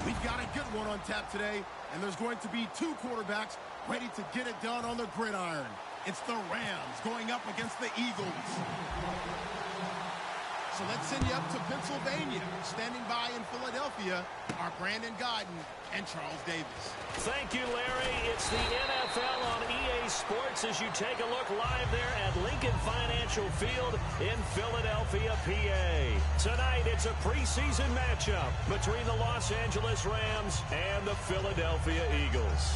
We've got a good one on tap today, and there's going to be two quarterbacks ready to get it done on the gridiron. It's the Rams going up against the Eagles. So let's send you up to Pennsylvania. Standing by in Philadelphia are Brandon Godden and Charles Davis. Thank you, Larry. It's the NFL on EA Sports as you take a look live there at Lincoln Financial Field in Philadelphia, PA. Tonight, it's a preseason matchup between the Los Angeles Rams and the Philadelphia Eagles.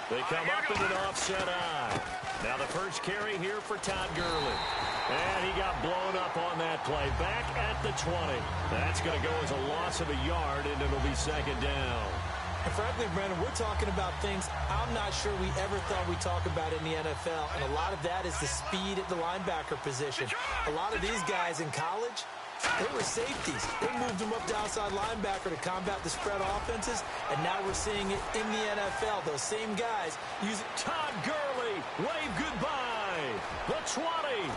They come up in an offset eye. Now the first carry here for Todd Gurley. And he got blown up on that play. Back at the 20. That's going to go as a loss of a yard, and it'll be second down. And frankly, Brandon, we're talking about things I'm not sure we ever thought we'd talk about in the NFL. And a lot of that is the speed at the linebacker position. A lot of these guys in college, they were safeties. They moved them up to outside linebacker to combat the spread offenses, and now we're seeing it in the NFL. Those same guys use it. Todd Gurley, wave goodbye. The 20.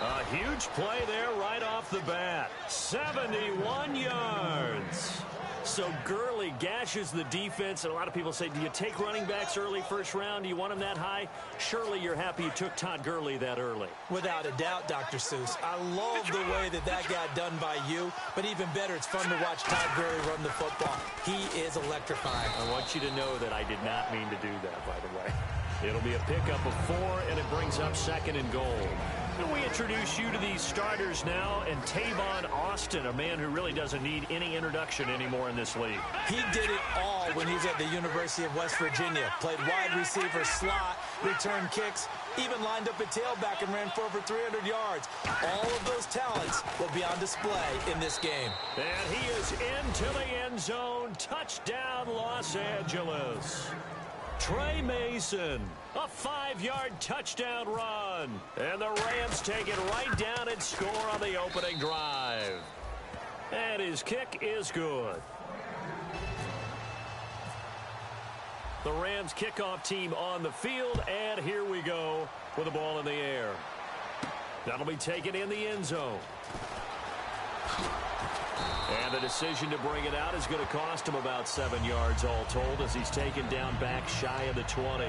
A huge play there right off the bat. 71 yards. So Gurley gashes the defense, and a lot of people say, do you take running backs early first round? Do you want them that high? Surely you're happy you took Todd Gurley that early. Without a doubt, Dr. Seuss. I love the way that got done by you, but even better, it's fun to watch Todd Gurley run the football. He is electrifying. I want you to know that I did not mean to do that, by the way. It'll be a pickup of 4, and it brings up second and goal. And we introduce you to these starters now, and Tavon Austin, a man who really doesn't need any introduction anymore in this league. He did it all when he was at the University of West Virginia. Played wide receiver, slot, returned kicks, even lined up at tailback and ran for over 300 yards. All of those talents will be on display in this game. And he is into the end zone. Touchdown, Los Angeles. Trey Mason, a 5-yard touchdown run. And the Rams take it right down and score on the opening drive. And his kick is good. The Rams kickoff team on the field, and here we go with the ball in the air. That'll be taken in the end zone. And the decision to bring it out is going to cost him about 7 yards all told as he's taken down back shy of the 20.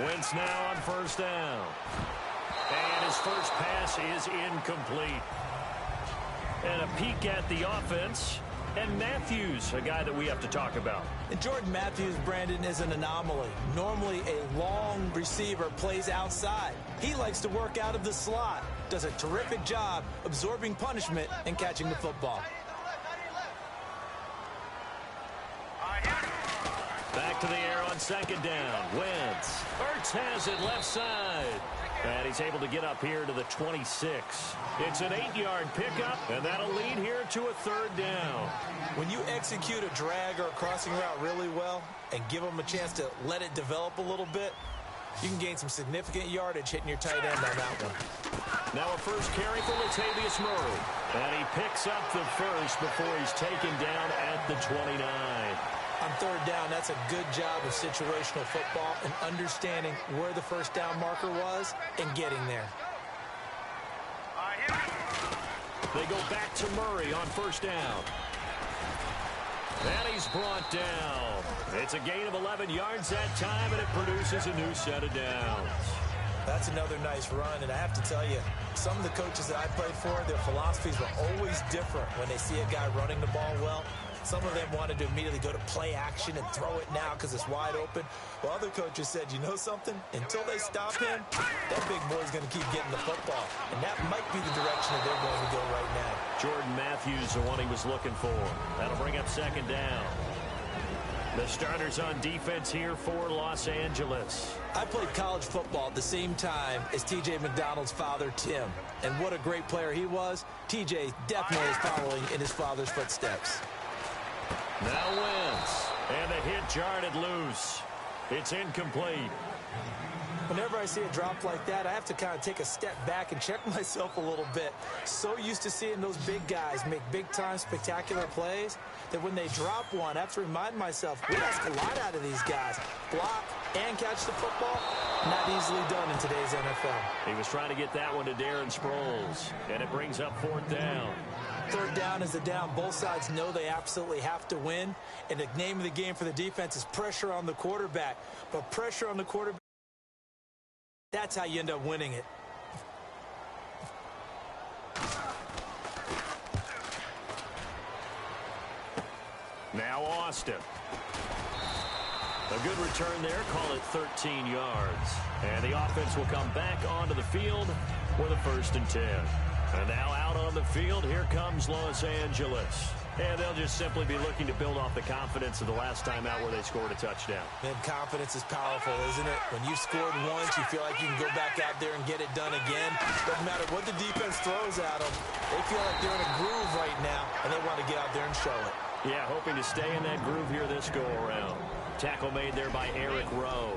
Wentz now on first down. And his first pass is incomplete. And a peek at the offense. And Matthews, a guy that we have to talk about. And Jordan Matthews, Brandon, is an anomaly. Normally a long receiver plays outside. He likes to work out of the slot. Does a terrific job absorbing punishment and catching the football. Back to the air on second down. Wentz. Ertz has it left side. And he's able to get up here to the 26. It's an 8-yard pickup, and that'll lead here to a third down. When you execute a drag or a crossing route really well and give them a chance to let it develop a little bit, you can gain some significant yardage hitting your tight end on that one. Now a first carry for Latavius Murray. And he picks up the first before he's taken down at the 29. On third down, that's a good job of situational football and understanding where the first down marker was and getting there. They go back to Murray on first down. And he's brought down. It's a gain of 11 yards that time, and it produces a new set of downs. That's another nice run, and I have to tell you, some of the coaches that I played for, their philosophies were always different when they see a guy running the ball well. Some of them wanted to immediately go to play action and throw it now because it's wide open. While other coaches said, you know something? Until they stop him, that big boy's going to keep getting the football. And that might be the direction that they're going to go right now. Jordan Matthews, the one he was looking for. That'll bring up second down. The starters on defense here for Los Angeles. I played college football at the same time as T.J. McDonald's father, Tim. And what a great player he was. T.J. definitely is following in his father's footsteps. Now Wentz. And the hit jarred it loose. It's incomplete. Whenever I see a drop like that, I have to kind of take a step back and check myself a little bit. So used to seeing those big guys make big-time spectacular plays that when they drop one, I have to remind myself, we ask a lot out of these guys. Block and catch the football, not easily done in today's NFL. He was trying to get that one to Darren Sproles, and it brings up 4th down. 3rd down is a down. Both sides know they absolutely have to win, and the name of the game for the defense is pressure on the quarterback. But pressure on the quarterback, that's how you end up winning it. Now Austin. A good return there. Call it 13 yards. And the offense will come back onto the field with a 1st and 10. And now out on the field, here comes Los Angeles. And they'll just simply be looking to build off the confidence of the last time out where they scored a touchdown. Man, confidence is powerful, isn't it? When you scored once, you feel like you can go back out there and get it done again. Doesn't matter what the defense throws at them. They feel like they're in a groove right now, and they want to get out there and show it. Yeah, hoping to stay in that groove here this go-around. Tackle made there by Eric Rowe.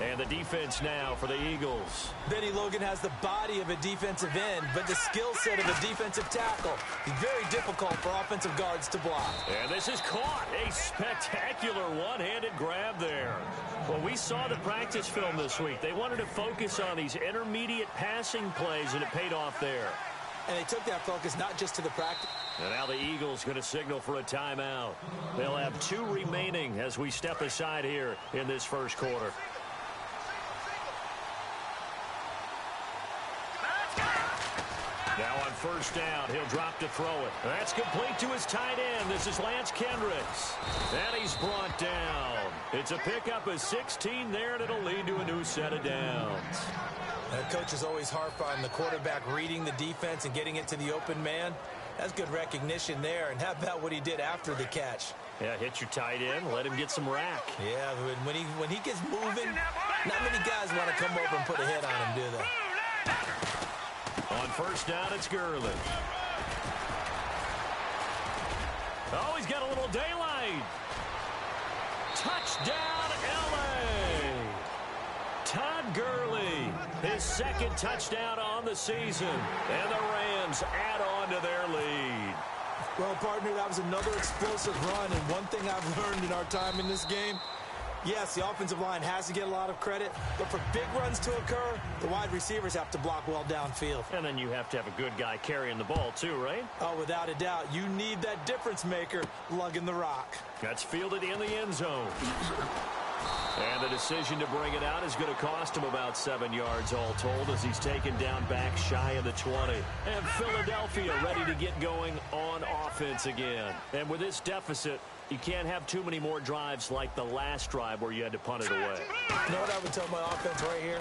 And the defense now for the Eagles. Benny Logan has the body of a defensive end, but the skill set of a defensive tackle. It's very difficult for offensive guards to block. And this is caught. A spectacular one-handed grab there. Well, we saw the practice film this week. They wanted to focus on these intermediate passing plays, and it paid off there. And they took that focus not just to the practice. And now the Eagles going to signal for a timeout. They'll have 2 remaining as we step aside here in this first quarter. Now on 1st down, he'll drop to throw it. That's complete to his tight end. This is Lance Kendricks. And he's brought down. It's a pickup of 16 there, and it'll lead to a new set of downs. Coaches always harp on the quarterback reading the defense and getting it to the open man. That's good recognition there. And how about what he did after the catch? Yeah, hit your tight end, let him get some rack. Yeah, when he gets moving, not many guys want to come over and put a hit on him, do they? On 1st down, it's Gurley. Oh, he's got a little daylight. Touchdown, L.A. Todd Gurley, his 2nd touchdown on the season. And the Rams add on to their lead. Well, partner, that was another explosive run. And one thing I've learned in our time in this game, yes, the offensive line has to get a lot of credit, but for big runs to occur, the wide receivers have to block well downfield. And then you have to have a good guy carrying the ball too, right? Oh, without a doubt. You need that difference maker lugging the rock. That's fielded in the end zone. And the decision to bring it out is going to cost him about 7 yards all told as he's taken down back shy of the 20. And Philadelphia ready to get going on offense again. And with this deficit, you can't have too many more drives like the last drive where you had to punt it away. You know what I would tell my offense right here?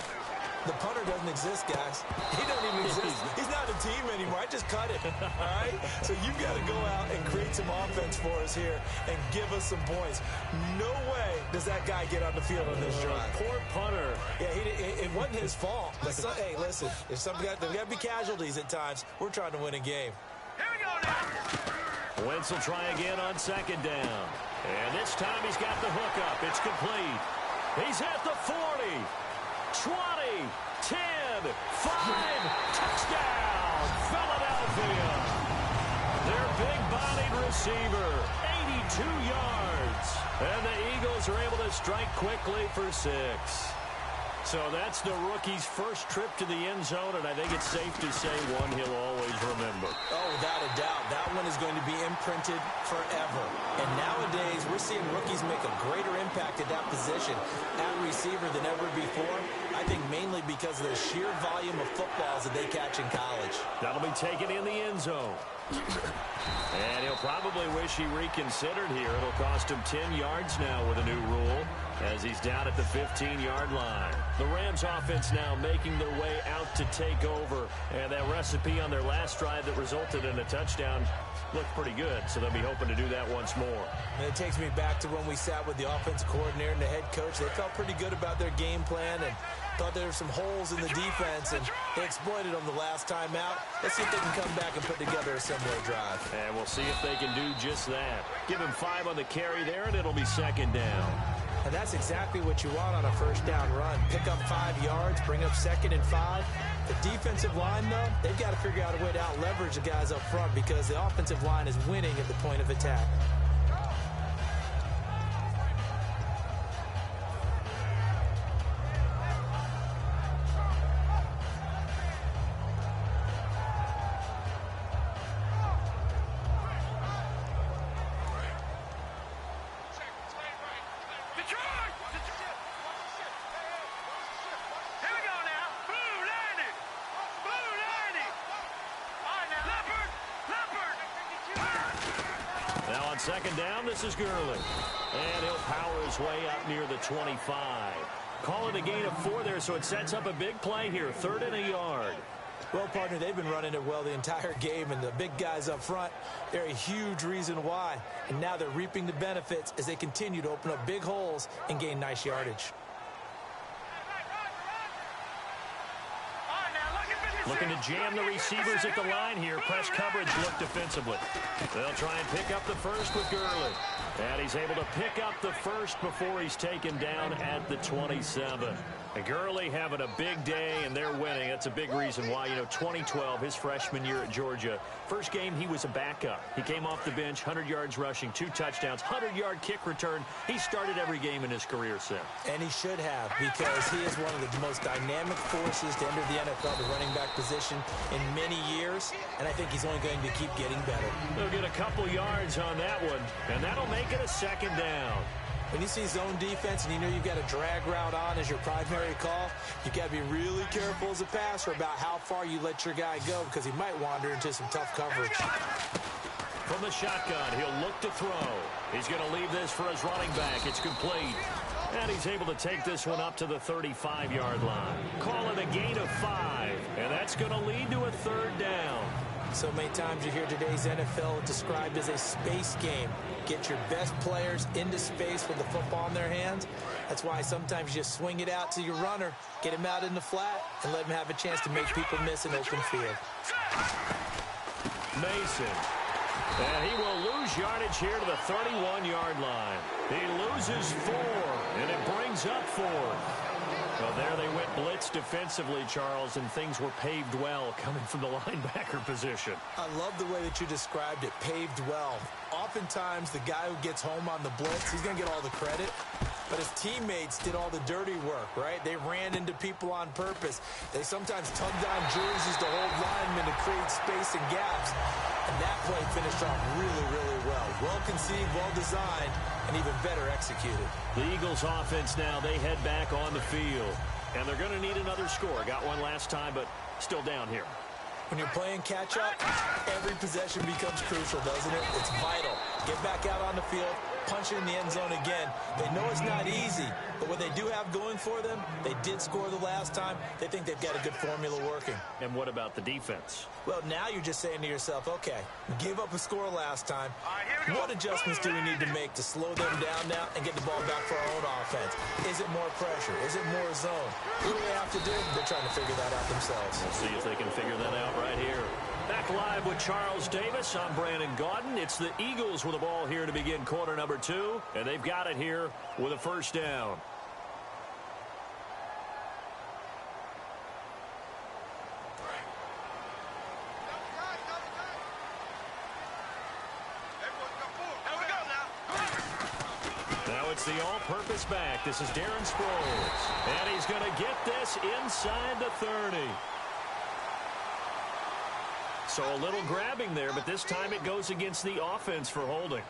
The punter doesn't exist, guys. He doesn't even exist. He's not a team anymore. I just cut it, all right? So you've got to go out and create some offense for us here and give us some points. No way does that guy get on the field on this drive. Poor punter. Yeah, it wasn't his fault. But hey, listen, if there's got to be casualties at times. We're trying to win a game. Here we go now. Wentz will try again on 2nd down. And this time he's got the hookup. It's complete. He's at the 40. 20, 10, 5, touchdown, Philadelphia. Their big-bodied receiver, 82 yards. And the Eagles are able to strike quickly for 6. So that's the rookie's first trip to the end zone, and I think it's safe to say one he'll always remember. Oh, without a doubt. That one is going to be imprinted forever. And nowadays, we're seeing rookies make a greater impact at that position at receiver than ever before. I think mainly because of the sheer volume of footballs that they catch in college. That'll be taken in the end zone. And he'll probably wish he reconsidered here. It'll cost him 10 yards now with a new rule as he's down at the 15-yard line. The Rams offense now making their way out to take over. And that recipe on their last drive that resulted in a touchdown looked pretty good, so they'll be hoping to do that once more. And it takes me back to when we sat with the offensive coordinator and the head coach. They felt pretty good about their game plan, and Thought there were some holes in the defense, and they exploited them the last time out. Let's see if they can come back and put together a similar drive. And we'll see if they can do just that. Give him 5 on the carry there, and it'll be 2nd down. And that's exactly what you want on a first down run. Pick up 5 yards, bring up 2nd and 5. The defensive line, though, they've got to figure out a way to out-leverage the guys up front because the offensive line is winning at the point of attack. Now on 2nd down, this is Gurley. And he'll power his way up near the 25. Call it a gain of 4 there, so it sets up a big play here. 3rd and a yard. Well, partner, they've been running it well the entire game, and the big guys up front, they're a huge reason why. And now they're reaping the benefits as they continue to open up big holes and gain nice yardage. Looking to jam the receivers at the line here. Press coverage look defensively. They'll try and pick up the first with Gurley. And he's able to pick up the first before he's taken down at the 27. And Gurley having a big day, and they're winning. That's a big reason why. You know, 2012, his freshman year at Georgia, first game he was a backup. He came off the bench, 100 yards rushing, 2 touchdowns, 100-yard kick return. He started every game in his career since. And he should have, because he is one of the most dynamic forces to enter the NFL, the running back position, in many years. And I think he's only going to keep getting better. They'll get a couple yards on that one, and that'll make it a 2nd down. When you see zone defense and you know you've got a drag route on as your primary call, you've got to be really careful as a passer about how far you let your guy go because he might wander into some tough coverage. From the shotgun, he'll look to throw. He's going to leave this for his running back. It's complete. And he's able to take this one up to the 35-yard line. Call it a gain of 5, and that's going to lead to a 3rd down. So many times you hear today's NFL described as a space game. Get your best players into space with the football in their hands. That's why sometimes you just swing it out to your runner, get him out in the flat, and let him have a chance to make people miss an open field. Mason. And he will lose yardage here to the 31-yard line. He loses 4, and it brings up 4. Well, there they went blitz defensively, Charles, and things were paved well coming from the linebacker position. I love the way that you described it, paved well. Oftentimes, the guy who gets home on the blitz, he's going to get all the credit. But his teammates did all the dirty work, right? They ran into people on purpose. They sometimes tugged on jerseys to hold linemen to create space and gaps. And that play finished off really, really well. Well conceived, well designed, and even better executed. The Eagles offense now, they head back on the field. And they're going to need another score. Got one last time, but still down here. When you're playing catch-up, every possession becomes crucial, doesn't it? It's vital. Get back out on the field, punch it in the end zone again. They know it's not easy, but what they do have going for them, they did score the last time. They think they've got a good formula working. And what about the defense? Well, now you're just saying to yourself, okay, we gave up a score last time. What adjustments do we need to make to slow them down now and get the ball back for our own offense? Is it more pressure? Is it more zone? What do they have to do? They're trying to figure that out themselves. We'll see if they can figure that out right here. Back live with Charles Davis. I'm Brandon Gaudin. It's the Eagles with the ball here to begin quarter number 2, and they've got it here with a 1st down. Now it's the all-purpose back. This is Darren Sproles, and he's going to get this inside the 30. So a little grabbing there, but this time it goes against the offense for holding.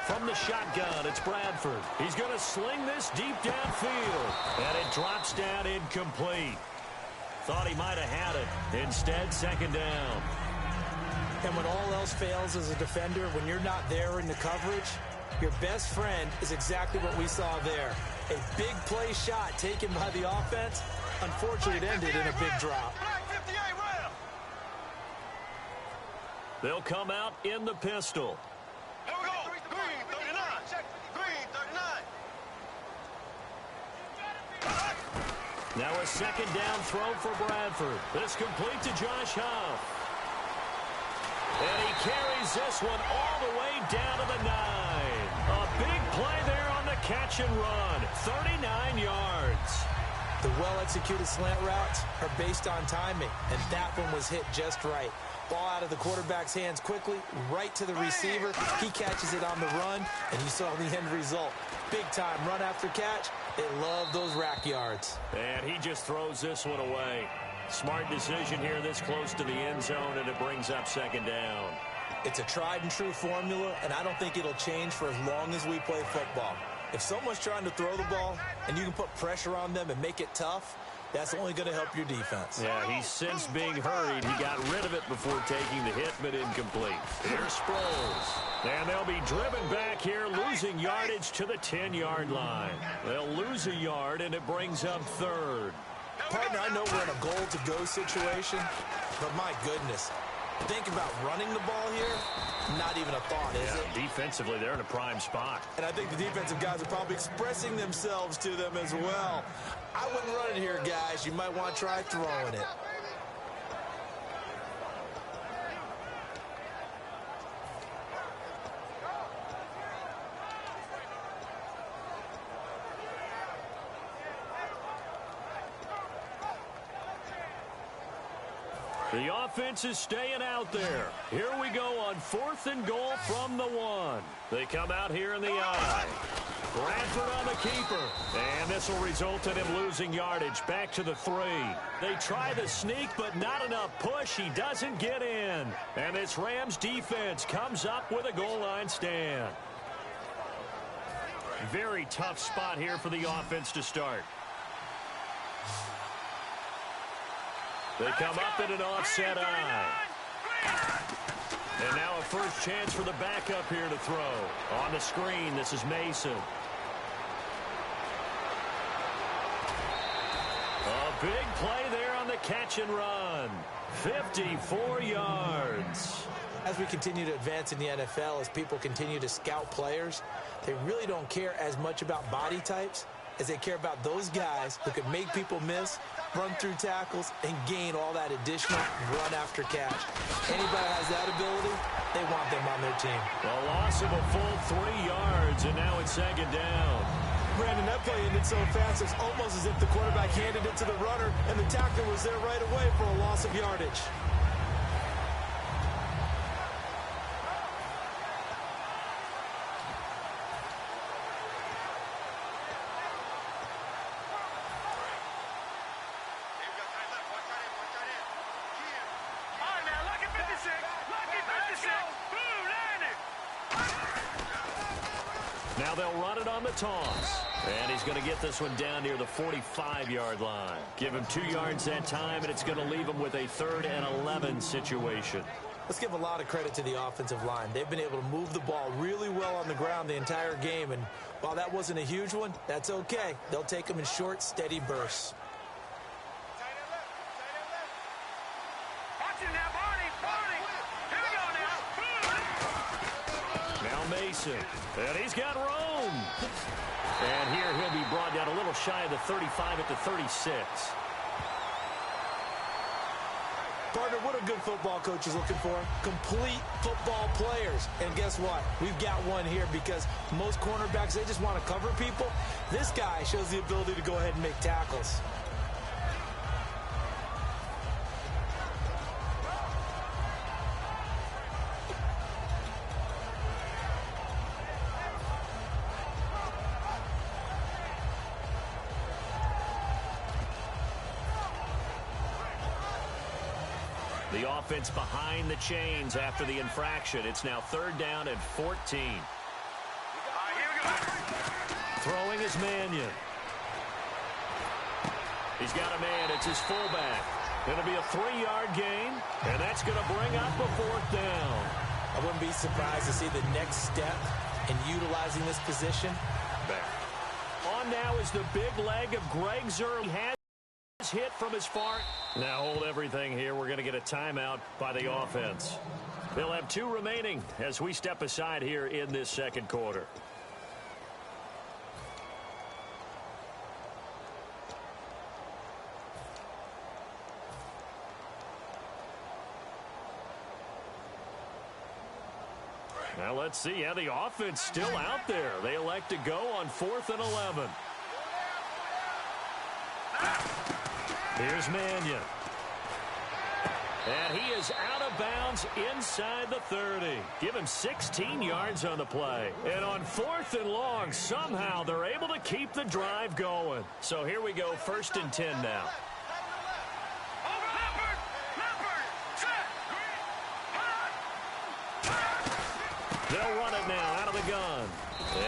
From the shotgun, it's Bradford. He's going to sling this deep downfield, and it drops down incomplete. Thought he might have had it. Instead, 2nd down. And when all else fails as a defender, when you're not there in the coverage, Your best friend is exactly what we saw there. A big play shot taken by the offense. Unfortunately, it ended in a big drop. They'll come out in the pistol. Here we go. Green, 39. Green, 39. Now a second down throw for Bradford. This complete to Josh Huff. And he carries this one all the way down to the 9. A big play there on the catch and run. 39 yards. The well-executed slant routes are based on timing, and that one was hit just right. Ball out of the quarterback's hands quickly, right to the receiver. He catches it on the run, and you saw the end result. Big time run after catch. They love those rack yards. And he just throws this one away. Smart decision here this close to the end zone, and it brings up second down. It's a tried-and-true formula, and I don't think it'll change for as long as we play football. If someone's trying to throw the ball and you can put pressure on them and make it tough, that's only going to help your defense. Yeah, he's since being hurried. He got rid of it before taking the hit, but incomplete. Here's Sproles. And they'll be driven back here, losing yardage to the 10-yard line. They'll lose a yard, and it brings up third. Partner, I know we're in a goal-to-go situation, but my goodness, think about running the ball here. Not even a thought, is it? Defensively, they're in a prime spot. And I think the defensive guys are probably expressing themselves to them as well. I wouldn't run it here, guys. You might want to try throwing it. The offense is staying out there. Here we go on 4th and goal from the 1. They come out here in the I. Bradford on the keeper. And this will result in him losing yardage back to the 3. They try the sneak, but not enough push. He doesn't get in. And this Rams defense comes up with a goal line stand. Very tough spot here for the offense to start. They come up in an offset I. And now a first chance for the backup here to throw. On the screen, this is Mason. A big play there on the catch and run. 54 yards. As we continue to advance in the NFL, as people continue to scout players, they really don't care as much about body types as they care about those guys who can make people miss, run through tackles, and gain all that additional run after catch. Anybody has that ability, they want them on their team. A loss of a full 3 yards, and now it's second down. Brandon, that play ended so fast, it's almost as if the quarterback handed it to the runner, and the tackler was there right away for a loss of yardage. Now they'll run it on the toss. And he's going to get this one down near the 45-yard line. Give him 2 yards that time, and it's going to leave him with a 3rd and 11 situation. Let's give a lot of credit to the offensive line. They've been able to move the ball really well on the ground the entire game. And while that wasn't a huge one, that's okay. They'll take them in short, steady bursts. Mason, and he's got room. And here he'll be brought down a little shy of the 35 at the 36. Partner, what a good football coach is looking for. Complete football players. And guess what? We've got one here because most cornerbacks, they just want to cover people. This guy shows the ability to go ahead and make tackles. The offense behind the chains after the infraction. It's now 3rd down and 14. Throwing is Mannion. He's got a man. It's his fullback. It'll be a 3-yard gain, and that's going to bring up a 4th down. I wouldn't be surprised to see the next step in utilizing this position. Back. On now is the big leg of Greg Zerl. He has hit from his far. Now hold everything here. We're going to get a timeout by the offense. They'll have 2 remaining as we step aside here in this second quarter. Now let's see. Yeah, the offense still out there. They elect to go on 4th and 11. Here's Mannion. And he is out of bounds inside the 30. Give him 16 yards on the play. And on 4th and long, somehow they're able to keep the drive going. So here we go, 1st and 10 now. They'll run it now out of the gun.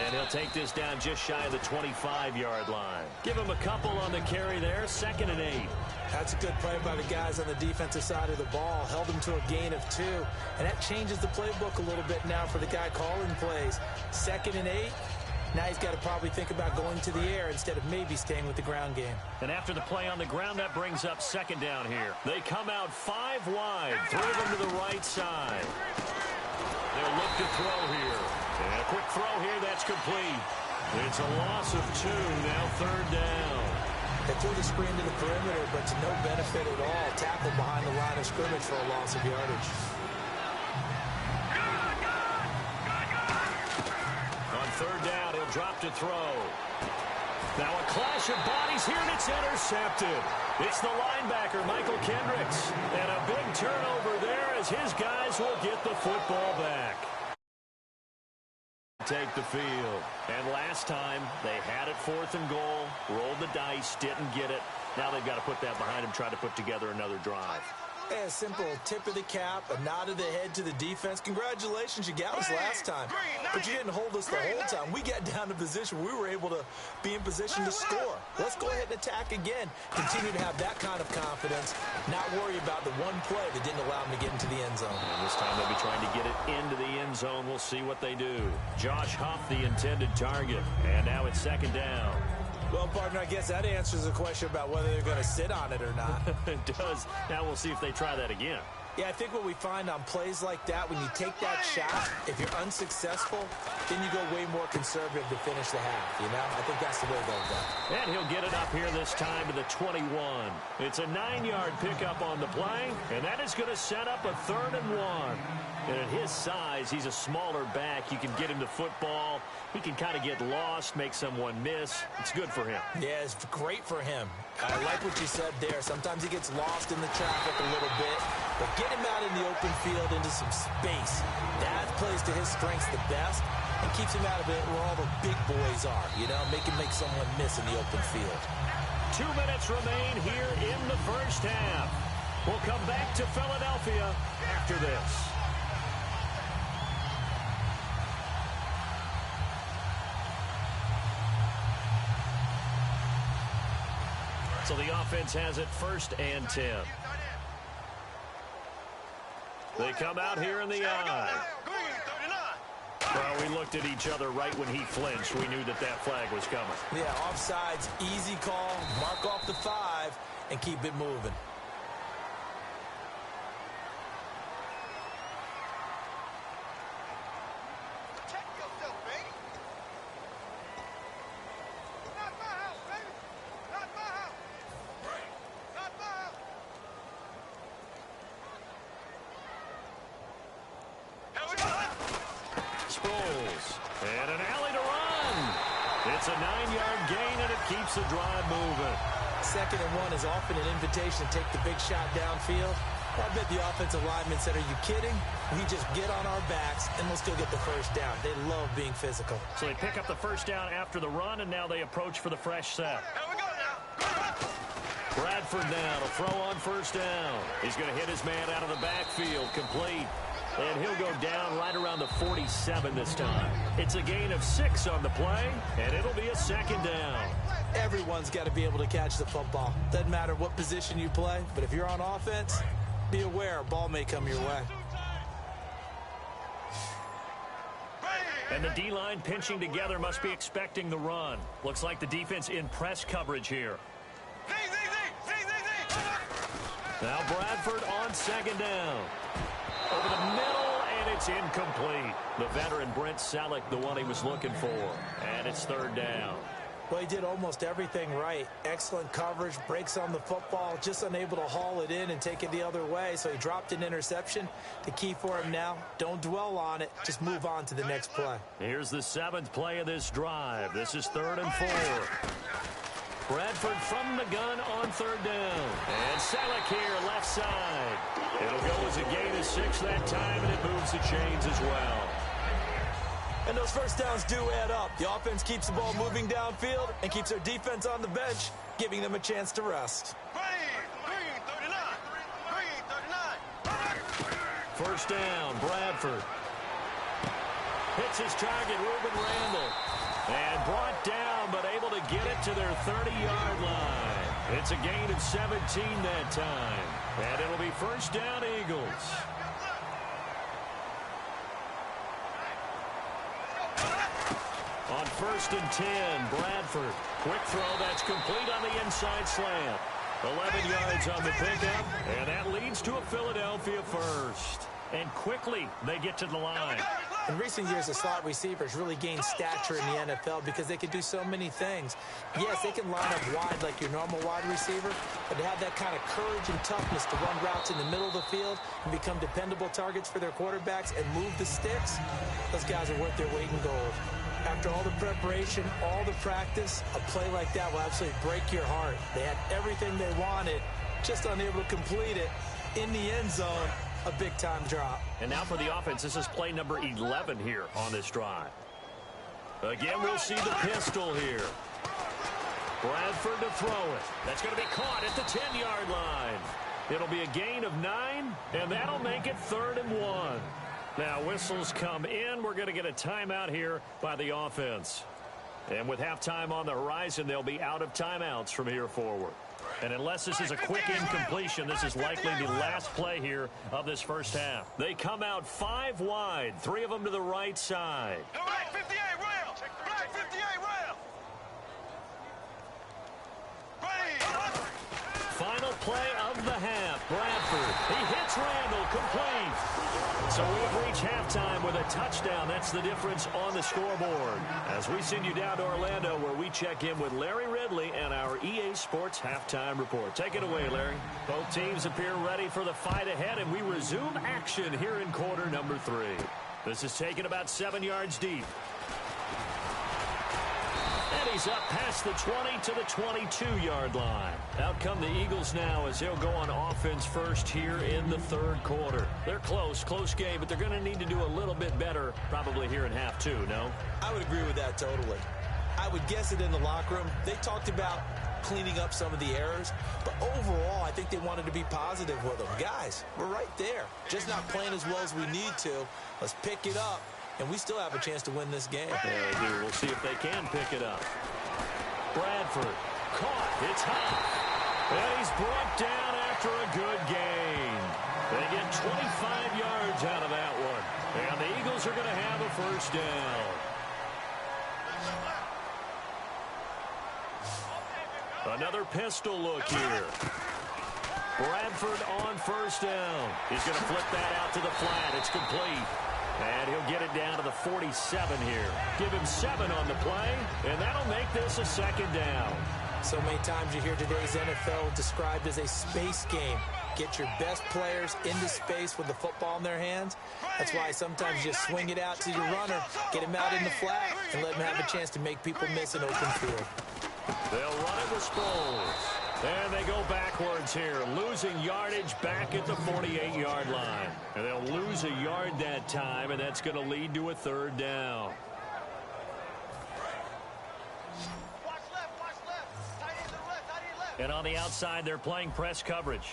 And he'll take this down just shy of the 25-yard line. Give him a couple on the carry there, 2nd and 8. That's a good play by the guys on the defensive side of the ball. Held him to a gain of 2. And that changes the playbook a little bit now for the guy calling plays. 2nd and 8. Now he's got to probably think about going to the air instead of maybe staying with the ground game. And after the play on the ground, that brings up 2nd down here. They come out 5 wide. Throw them to the right side. They'll look to throw here. And a quick throw here, that's complete. It's a loss of 2, now 3rd down. They threw the screen to the perimeter, but to no benefit at all. Tackle behind the line of scrimmage for a loss of yardage. On 3rd down, he'll drop to throw. Now a clash of bodies here, and it's intercepted. It's the linebacker, Michael Kendricks. And a big turnover there as his guys will get the football back. Take the field. And last time, they had it 4th and goal, rolled the dice, didn't get it. Now they've got to put that behind them, try to put together another drive. A simple tip of the cap, a nod of the head to the defense. Congratulations, you got us last time. But you didn't hold us the whole time. We got down to position where we were able to be in position to score. Let's go ahead and attack again. Continue to have that kind of confidence. Not worry about the one play that didn't allow them to get into the end zone. And this time they'll be trying to get it into the end zone. We'll see what they do. Josh Huff, the intended target. And now it's 2nd down. Well, partner, I guess that answers the question about whether they're going to sit on it or not. It does. Now we'll see if they try that again. Yeah, I think what we find on plays like that, when you take that shot, if you're unsuccessful, then you go way more conservative to finish the half, you know? I think that's the way they'll go. And he'll get it up here this time to the 21. It's a 9-yard pickup on the play, and that is going to set up a 3rd and 1. And at his size, he's a smaller back. You can get him the football. He can kind of get lost, make someone miss. It's good for him. Yeah, it's great for him. I like what you said there. Sometimes he gets lost in the traffic a little bit, but get him out in the open field into some space. That plays to his strengths the best and keeps him out of it where all the big boys are, you know, make someone miss in the open field. 2 minutes remain here in the first half. We'll come back to Philadelphia after this. So the offense has it 1st and 10. They come out here in the eye. Well, we looked at each other right when he flinched. We knew that flag was coming. Yeah, offsides, easy call, mark off the 5, and keep it moving. And an alley to run. It's a 9-yard gain, and it keeps the drive moving. 2nd and 1 is often an invitation to take the big shot downfield. I bet the offensive lineman said, are you kidding? We just get on our backs, and let's go get the 1st down. They love being physical. So they pick up the 1st down after the run, and now they approach for the fresh set. Here we go now. Bradford now to throw on 1st down. He's going to hit his man out of the backfield, complete. And he'll go down right around the 47 this time. It's a gain of 6 on the play, and it'll be a 2nd down. Everyone's got to be able to catch the football. Doesn't matter what position you play, but if you're on offense, be aware a ball may come your way. And the D-line pinching together must be expecting the run. Looks like the defense in press coverage here. Now Bradford on second down. Over the middle, and it's incomplete. The veteran Brent Selleck, the one he was looking for. And it's third down. Well, he did almost everything right. Excellent coverage, breaks on the football, just unable to haul it in and take it the other way. So he dropped an interception. The key for him now, don't dwell on it. Just move on to the next play. Here's the 7th play of this drive. This is 3rd and 4. Bradford from the gun on third down. And Selleck here, left side. It'll go as a gain of 6 that time, and it moves the chains as well. And those first downs do add up. The offense keeps the ball moving downfield and keeps their defense on the bench, giving them a chance to rest. Green, 39. First down, Bradford. Hits his target, Reuben Randall. And brought down, but able to get it to their 30-yard line. It's a gain of 17 that time. And it'll be first down, Eagles. On 1st and 10, Bradford. Quick throw that's complete on the inside slant. 11 yards on the pickup, and that leads to a Philadelphia first. And quickly, they get to the line. In recent years, the slot receivers really gained stature in the NFL because they can do so many things. Yes, they can line up wide like your normal wide receiver, but to have that kind of courage and toughness to run routes in the middle of the field and become dependable targets for their quarterbacks and move the sticks, those guys are worth their weight in gold. After all the preparation, all the practice, a play like that will absolutely break your heart. They had everything they wanted, just unable to complete it. In the end zone, a big-time drop. And now for the offense, this is play number 11 here on this drive. Again, we'll see the pistol here. Bradford to throw it. That's going to be caught at the 10-yard line. It'll be a gain of 9, and that'll make it 3rd and 1. Now, whistles come in. We're going to get a timeout here by the offense. And with halftime on the horizon, they'll be out of timeouts from here forward. And unless this is a quick incompletion, this is likely the last play here of this first half. They come out 5 wide, 3 of them to the right side. Black 58 round. Black 58 round. Final play of the half. Bradford. He hits Randall, complete. So we've reached halftime with a touchdown. That's the difference on the scoreboard. As we send you down to Orlando, where we check in with Larry Ridley and our EA Sports Halftime Report. Take it away, Larry. Both teams appear ready for the fight ahead, and we resume action here in quarter number 3. This is taken about 7 yards deep. And he's up past the 20 to the 22-yard line. Out come the Eagles now as they'll go on offense first here in the 3rd quarter. They're close game, but they're going to need to do a little bit better probably here in half 2, no? I would agree with that totally. I would guess it in the locker room. They talked about cleaning up some of the errors, but overall, I think they wanted to be positive with them. Guys, we're right there. Just not playing as well as we need to. Let's pick it up. And we still have a chance to win this game. Yeah, they do. We'll see if they can pick it up. Bradford caught. It's high. And he's brought down after a good gain. They get 25 yards out of that one. And the Eagles are going to have a first down. Another pistol look here. Bradford on first down. He's going to flip that out to the flat. It's complete. And he'll get it down to the 47 here. Give him 7 on the play, and that'll make this a 2nd down. So many times you hear today's NFL described as a space game. Get your best players into space with the football in their hands. That's why sometimes you just swing it out to your runner, get him out in the flat, and let him have a chance to make people miss an open field. They'll run it with Sproles. And they go backwards here, losing yardage back at the 48-yard line. And they'll lose a yard that time, and that's going to lead to a 3rd down. Watch left. And on the outside, they're playing press coverage.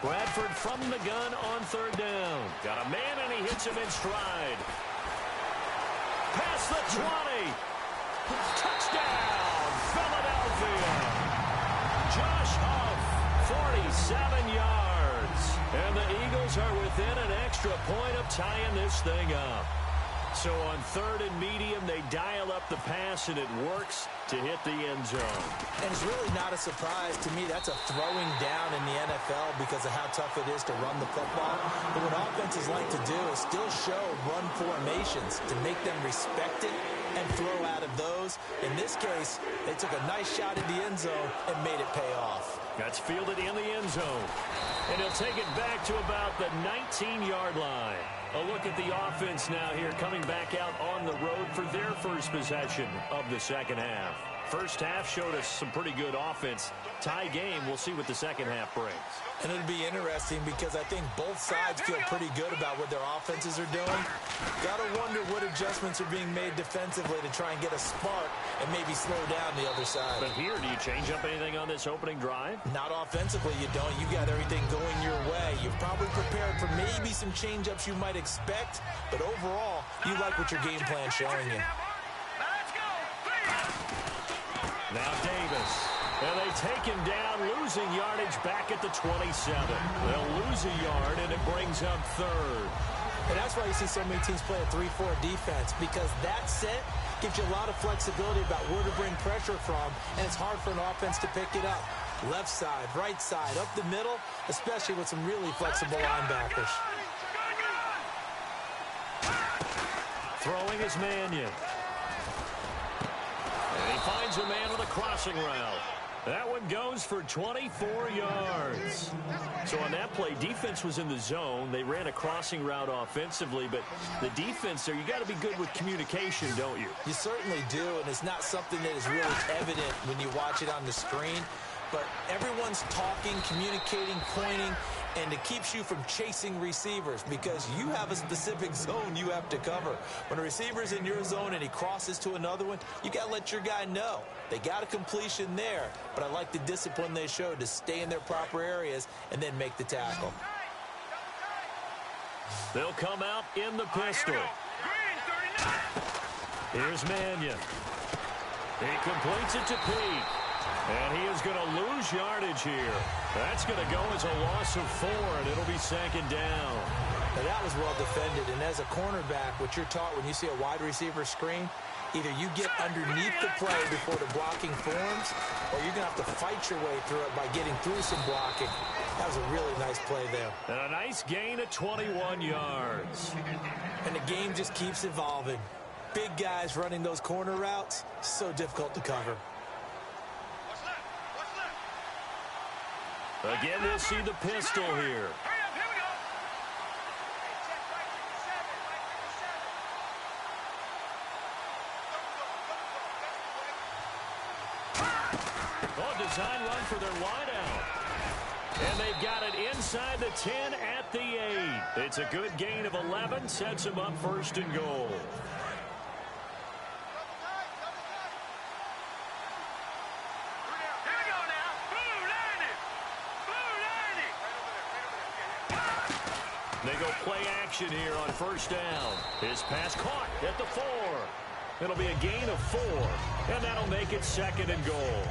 Bradford from the gun on 3rd down. Got a man, and he hits him in stride. Past the 20. Touchdown, Philadelphia. Josh Huff, 47 yards. And the Eagles are within an extra point of tying this thing up. So on 3rd and medium, they dial up the pass, and it works to hit the end zone. And it's really not a surprise to me. That's a throwing down in the NFL because of how tough it is to run the football. But what offenses like to do is still show run formations to make them respect it and throw out of those. In this case, they took a nice shot at the end zone and made it pay off. That's fielded in the end zone. And he'll take it back to about the 19-yard line. A look at the offense now here, coming back out on the road for their first possession of the second half. First half showed us some pretty good offense. Tie game, we'll see what the second half brings. And it'll be interesting because I think both sides feel pretty good about what their offenses are doing. Got to wonder what adjustments are being made defensively to try and get a spark and maybe slow down the other side. But here, do you change up anything on this opening drive? Not offensively, you don't. You got everything going your way. You've probably prepared for maybe some change-ups you might expect, but overall, you like what your game plan's showing you. Now Davis. And they take him down, losing yardage back at the 27. They'll lose a yard, and it brings up 3rd. And that's why you see so many teams play a 3-4 defense, because that set gives you a lot of flexibility about where to bring pressure from, and it's hard for an offense to pick it up. Left side, right side, up the middle, especially with some really flexible linebackers. Throwing is Mannion. And he finds a man with a crossing route. That one goes for 24 yards. So on that play, defense was in the zone. They ran a crossing route offensively, but the defense there, you got to be good with communication, don't you? You certainly do, and it's not something that is really evident when you watch it on the screen. But everyone's talking, communicating, pointing, and it keeps you from chasing receivers because you have a specific zone you have to cover. When a receiver's in your zone and he crosses to another one, you got to let your guy know. They got a completion there, but I like the discipline they showed to stay in their proper areas and then make the tackle. They'll come out in the pistol. Here's Mannion. He completes it to Peak. And he is going to lose yardage here. That's going to go as a loss of 4, and it'll be 2nd down. Now that was well defended, and as a cornerback, what you're taught when you see a wide receiver screen, either you get underneath the play before the blocking forms, or you're going to have to fight your way through it by getting through some blocking. That was a really nice play there. And a nice gain of 21 yards. And the game just keeps evolving. Big guys running those corner routes, so difficult to cover. Again, we'll see the pistol here. Oh, design run for their wideout. And they've got it inside the 10 at the 8. It's a good gain of 11, sets them up 1st and goal. They go play action here on 1st down. His pass caught at the 4. It'll be a gain of 4, and that'll make it 2nd and goal.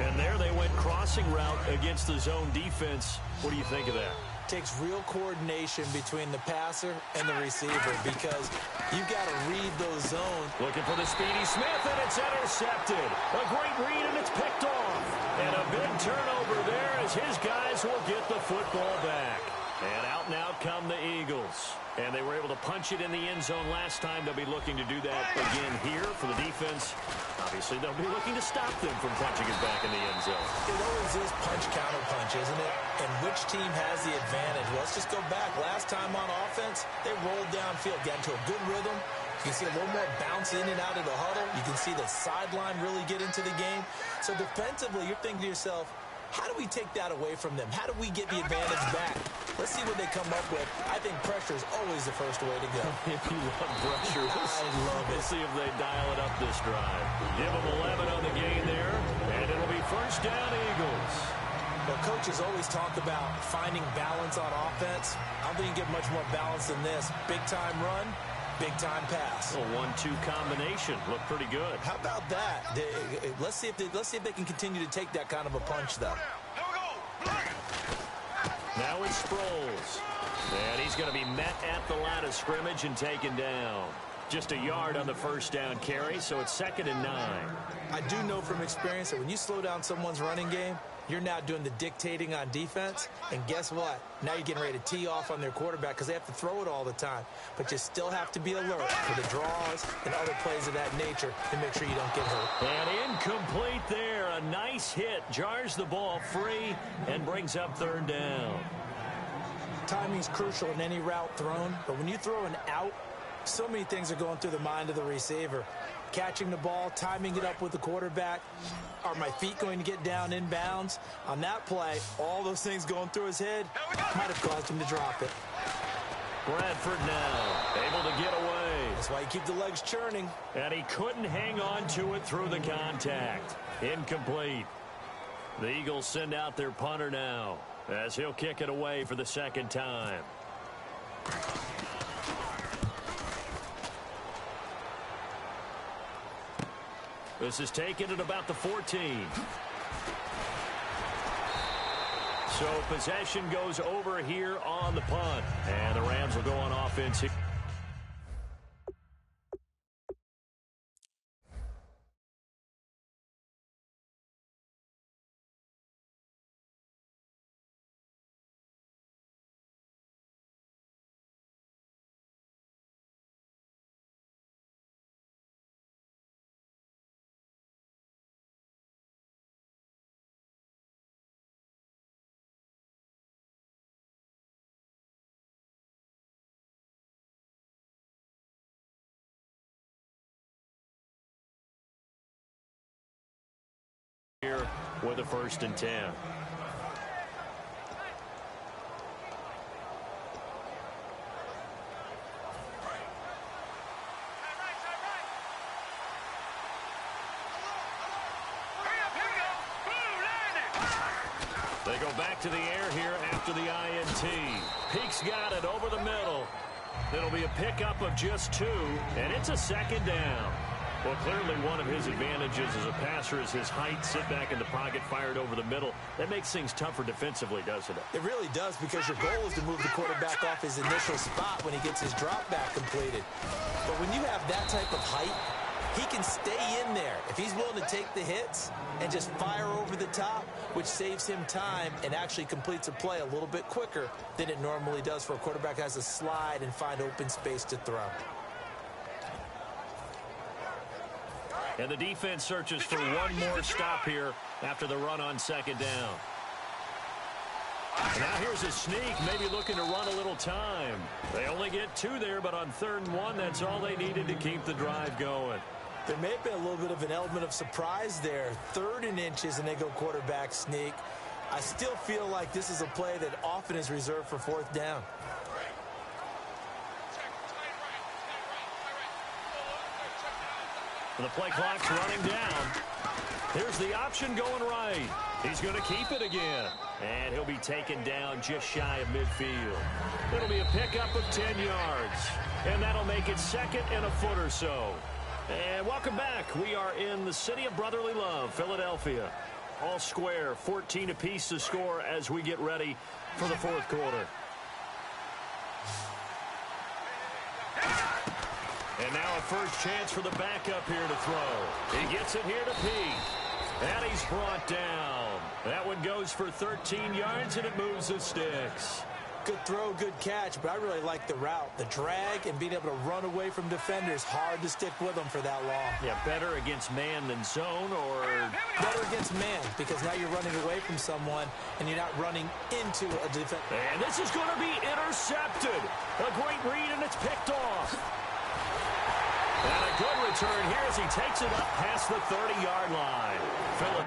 And there they went crossing route against the zone defense. What do you think of that? Takes real coordination between the passer and the receiver because you've got to read those zones. Looking for the speedy Smith, and it's intercepted. A great read, and it's picked off. And a big turnover there as his guys will get the football back. And out now come the Eagles. And they were able to punch it in the end zone last time. They'll be looking to do that again here for the defense. Obviously, they'll be looking to stop them from punching it back in the end zone. It always is punch-counter-punch, isn't it? And which team has the advantage? Well, let's just go back. Last time on offense, they rolled downfield, got into a good rhythm. You can see a little more bounce in and out of the huddle. You can see the sideline really get into the game. So defensively, you're thinking to yourself, how do we take that away from them? How do we get the advantage back? Let's see what they come up with. I think pressure is always the first way to go. If you love pressure, I love it. We'll see if they dial it up this drive. Give them 11 on the gain there, and it'll be 1st down Eagles. Well, coaches always talk about finding balance on offense. I don't think you get much more balance than this. Big-time run, big-time pass. A 1-2 combination. Looked pretty good. How about that? Let's see if they can continue to take that kind of a punch, though. Now it's Sproles. And he's going to be met at the line of scrimmage and taken down. Just a yard on the first down carry, so it's 2nd and 9. I do know from experience that when you slow down someone's running game, you're now doing the dictating on defense. And guess what? Now you're getting ready to tee off on their quarterback because they have to throw it all the time. But you still have to be alert for the draws and other plays of that nature to make sure you don't get hurt. And incomplete there. A nice hit. Jars the ball free and brings up 3rd down. Timing's crucial in any route thrown. But when you throw an out, so many things are going through the mind of the receiver. Catching the ball, timing it up with the quarterback. Are my feet going to get down inbounds? On that play, all those things going through his head might have caused him to drop it. Bradford now able to get away. That's why you keep the legs churning. And he couldn't hang on to it through the contact. Incomplete. The Eagles send out their punter now as he'll kick it away for the 2nd time. This is taken at about the 14. So possession goes over here on the punt. And the Rams will go on offense here. Here with a 1st and 10. They go back to the air here after the INT. Peake's got it over the middle. It'll be a pickup of just 2, and it's a 2nd down. Well, clearly one of his advantages as a passer is his height, sit back in the pocket, fired over the middle. That makes things tougher defensively, doesn't it? It really does, because your goal is to move the quarterback off his initial spot when he gets his drop back completed. But when you have that type of height, he can stay in there if he's willing to take the hits and just fire over the top, which saves him time and actually completes a play a little bit quicker than it normally does for a quarterback who has to slide and find open space to throw. And the defense searches for one more stop here after the run on 2nd down. And now here's a sneak, maybe looking to run a little time. They only get 2 there, but on 3rd and 1, that's all they needed to keep the drive going. There may have been a little bit of an element of surprise there. 3rd and inches, and they go quarterback sneak. I still feel like this is a play that often is reserved for 4th down. The play clock's running down. Here's the option going right. He's going to keep it again. And he'll be taken down just shy of midfield. It'll be a pickup of 10 yards. And that'll make it 2nd and a foot or so. And welcome back. We are in the city of brotherly love, Philadelphia. All square, 14 apiece to score as we get ready for the 4th quarter. And now a first chance for the backup here to throw. He gets it here to Peake. And he's brought down. That one goes for 13 yards, and it moves the sticks. Good throw, good catch, but I really like the route. The drag and being able to run away from defenders, hard to stick with them for that long. Yeah, better against man than zone, or better against man, because now you're running away from someone and you're not running into a defense. And this is going to be intercepted. A great read, and it's picked off. And a good return here as he takes it up past the 30-yard line. Philip.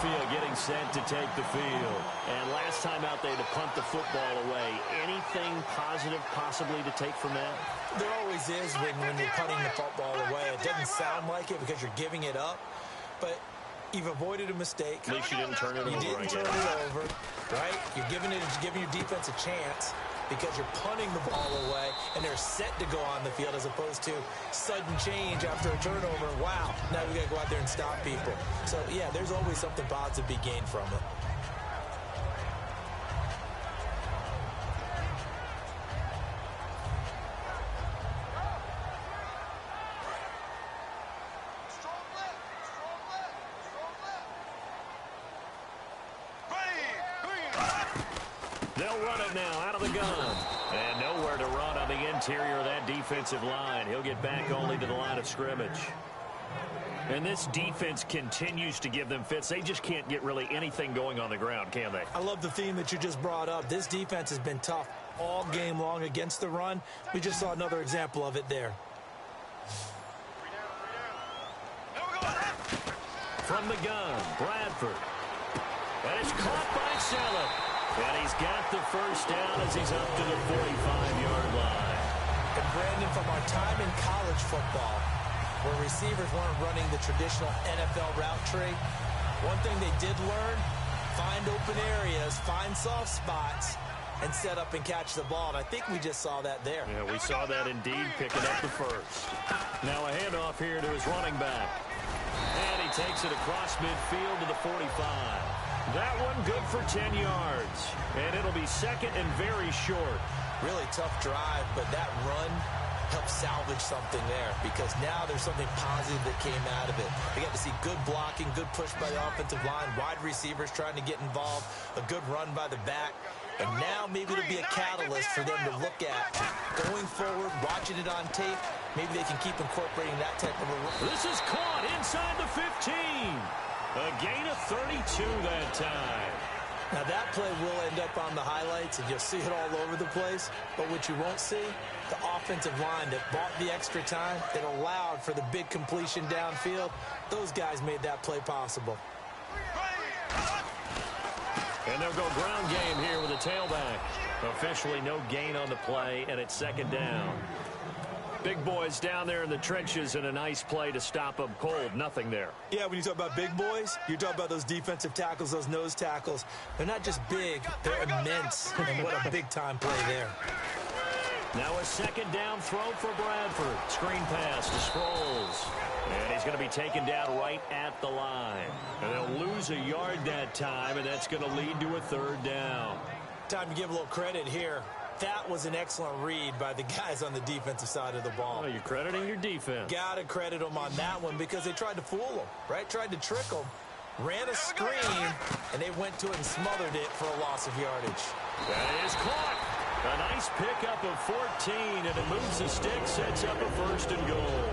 Philadelphia getting set to take the field. And last time out, they had to punt the football away. Anything positive positive possibly to take from that? There always is when you're punting the football away. It doesn't sound like it because you're giving it up, but you've avoided a mistake. At least you didn't turn it over. You didn't turn it over, right? You're giving your defense a chance because you're punting the ball away, and they're set to go on the field as opposed to sudden change after a turnover. Wow, now we got to go out there and stop people. So, yeah, there's always something positive to be gained from it. They'll run it now out of the gun. And nowhere to run on the interior of that defensive line. He'll get back only to the line of scrimmage. And this defense continues to give them fits. They just can't get really anything going on the ground, can they? I love the theme that you just brought up. This defense has been tough all game long against the run. We just saw another example of it there. From the gun, Bradford. And it's caught by Sellett. And he's got the first down as he's up to the 45-yard line. And Brandon, from our time in college football, where receivers weren't running the traditional NFL route tree, one thing they did learn, find open areas, find soft spots, and set up and catch the ball. And I think we just saw that there. Yeah, we saw that indeed, picking up the first. Now a handoff here to his running back. And he takes it across midfield to the 45. That one good for 10 yards. And it'll be second and very short. Really tough drive, but that run helped salvage something there because now there's something positive that came out of it. They got to see good blocking, good push by the offensive line, wide receivers trying to get involved, a good run by the back. And now maybe it'll be a catalyst for them to look at. Going forward, watching it on tape, maybe they can keep incorporating that type of a run. This is caught inside the 15. A gain of 32 that time. Now that play will end up on the highlights, and you'll see it all over the place. But what you won't see, the offensive line that bought the extra time, that allowed for the big completion downfield, those guys made that play possible. And they'll go ground game here with a tailback. Officially no gain on the play, and it's second down. Big boys down there in the trenches, and a nice play to stop them cold. Nothing there. Yeah, when you talk about big boys, you're talking about those defensive tackles, those nose tackles. They're not just big, they're immense. And what a big-time play there. Now a second down throw for Bradford. Screen pass to Sproles. And he's going to be taken down right at the line. And they'll lose a yard that time, and that's going to lead to a third down. Time to give a little credit here. That was an excellent read by the guys on the defensive side of the ball. Oh, you're crediting your defense. Got to credit them on that one because they tried to fool them, right? Tried to trick them. Ran a screen, and they went to it and smothered it for a loss of yardage. That is caught. A nice pickup of 14, and it moves the stick, sets up a first and goal.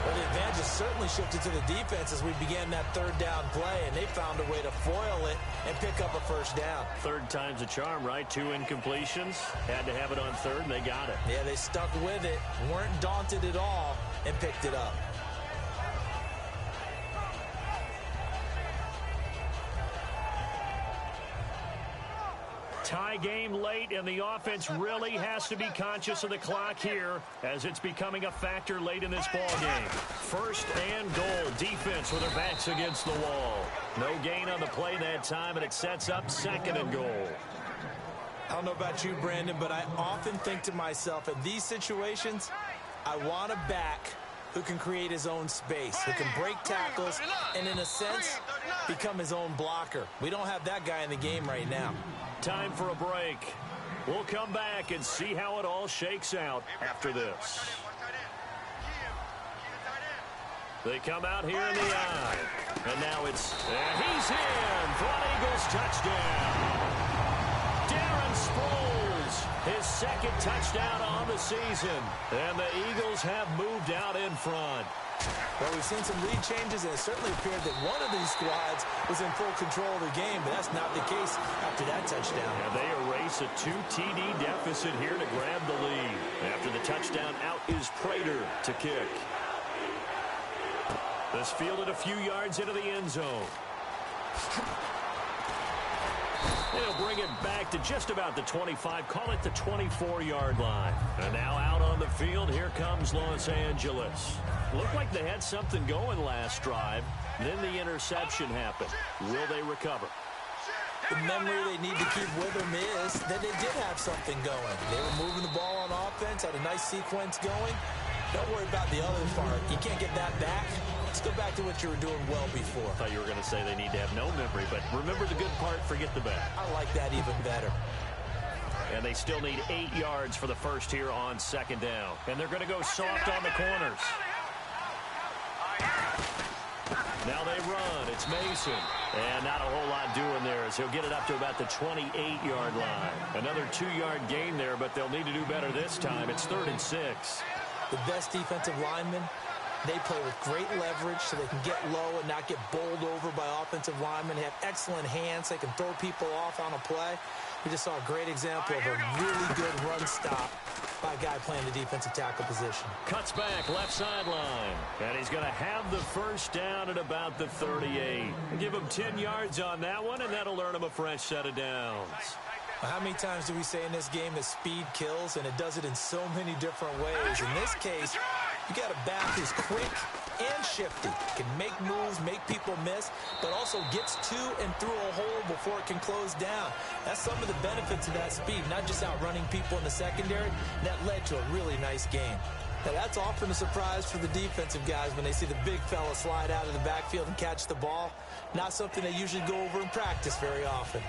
Well, the advantage has certainly shifted to the defense as we began that third down play, and they found a way to foil it and pick up a first down. Third time's a charm, right? 2 incompletions. Had to have it on third, and they got it. Yeah, they stuck with it, weren't daunted at all, and picked it up. Tie game late, and the offense really has to be conscious of the clock here as it's becoming a factor late in this ball game. First and goal. Defense with their backs against the wall. No gain on the play that time, and it sets up second and goal. I don't know about you, Brandon, but I often think to myself, in these situations, I want a back who can create his own space, who can break tackles, and in a sense, become his own blocker. We don't have that guy in the game right now. Time for a break. We'll come back and see how it all shakes out after this. They come out here in the eye. And now it's, and he's in for an Eagles touchdown. Darren Sproles, his second touchdown on the season. And the Eagles have moved out in front. Well, we've seen some lead changes, and it certainly appeared that one of these squads was in full control of the game, but that's not the case after that touchdown. Yeah, they erase a 2 TD deficit here to grab the lead. After the touchdown, out is Prater to kick. This fielded a few yards into the end zone. They'll bring it back to just about the 25, call it the 24-yard line. And now out on the field, here comes Los Angeles. Looked like they had something going last drive. Then the interception happened. Will they recover? The memory they need to keep with them is that they did have something going. They were moving the ball on offense, had a nice sequence going. Don't worry about the other part. You can't get that back. Let's go back to what you were doing well before. I thought you were going to say they need to have no memory, but remember the good part, forget the bad. I like that even better. And they still need 8 yards for the first here on second down. And they're going to go soft on the corners. Now they run. It's Mason. And not a whole lot doing there as he'll get it up to about the 28-yard line. Another 2-yard gain there, but they'll need to do better this time. It's 3rd and 6. The best defensive linemen, they play with great leverage so they can get low and not get bowled over by offensive linemen. They have excellent hands. They can throw people off on a play. We just saw a great example of a really good run stop by a guy playing the defensive tackle position. Cuts back, left sideline. And he's going to have the first down at about the 38. Give him 10 yards on that one, and that'll earn him a fresh set of downs. How many times do we say in this game that speed kills, and it does it in so many different ways? In this case, you got a back who's quick and shifty. Can make moves, make people miss, but also gets to and through a hole before it can close down. That's some of the benefits of that speed, not just outrunning people in the secondary. That led to a really nice game. Now, that's often a surprise for the defensive guys when they see the big fella slide out of the backfield and catch the ball. Not something they usually go over in practice very often.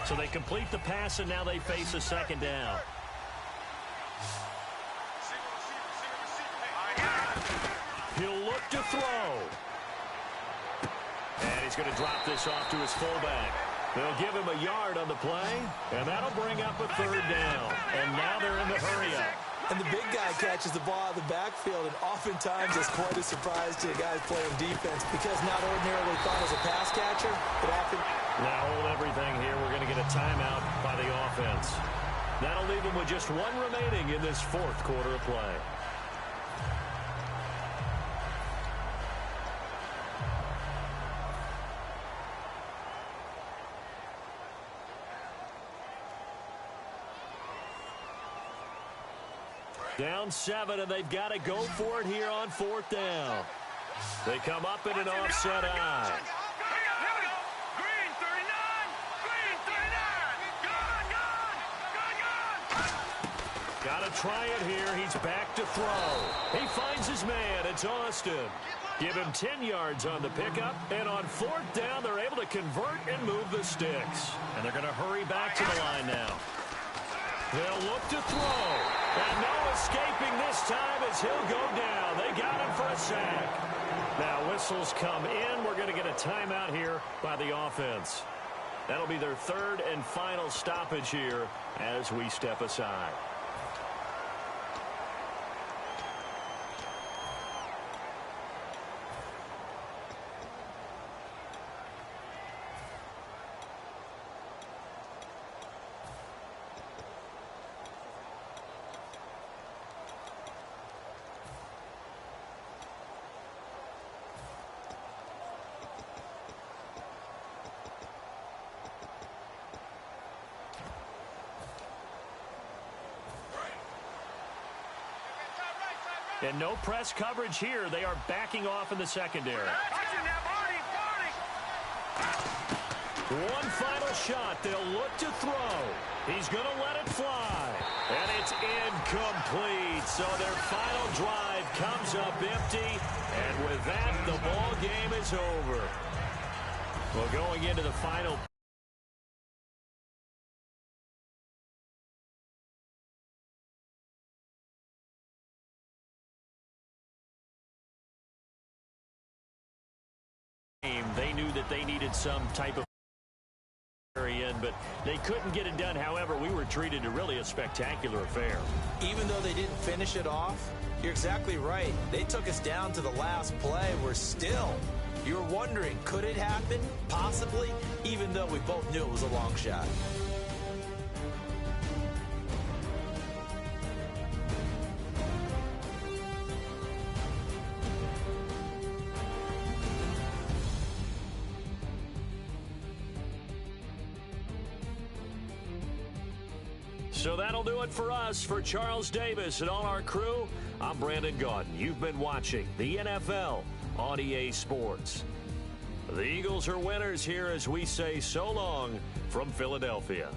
So they complete the pass, and now they face a second down. He'll look to throw. And he's going to drop this off to his fullback. They'll give him a yard on the play, and that'll bring up a 3rd down. And now they're in the hurry-up. And the big guy catches the ball out of the backfield, and oftentimes it's quite a surprise to the guys playing defense because not ordinarily thought as a pass catcher, but often... Now hold everything here. We're going to get a timeout by the offense. That'll leave them with just 1 remaining in this 4th quarter of play. Down 7, and they've got to go for it here on 4th down. They come up in an offset eye. Got to try it here. He's back to throw. He finds his man. It's Austin. Give him 10 yards on the pickup. And on 4th down, they're able to convert and move the sticks. And they're going to hurry back to the line now. They'll look to throw. And no escaping this time as he'll go down. They got him for a sack. Now whistles come in. We're going to get a timeout here by the offense. That'll be their 3rd and final stoppage here as we step aside. And no press coverage here. They are backing off in the secondary. One final shot. They'll look to throw. He's going to let it fly. And it's incomplete. So their final drive comes up empty. And with that, the ball game is over. Well, going into the final they knew that they needed some type of in, but they couldn't get it done. However, we were treated to really a spectacular affair. Even though they didn't finish it off, you're exactly right. They took us down to the last play. We're still, you're wondering, could it happen? Possibly, even though we both knew it was a long shot. So that'll do it for us. For Charles Davis and all our crew, I'm Brandon Gaudin. You've been watching the NFL on EA Sports. The Eagles are winners here as we say so long from Philadelphia.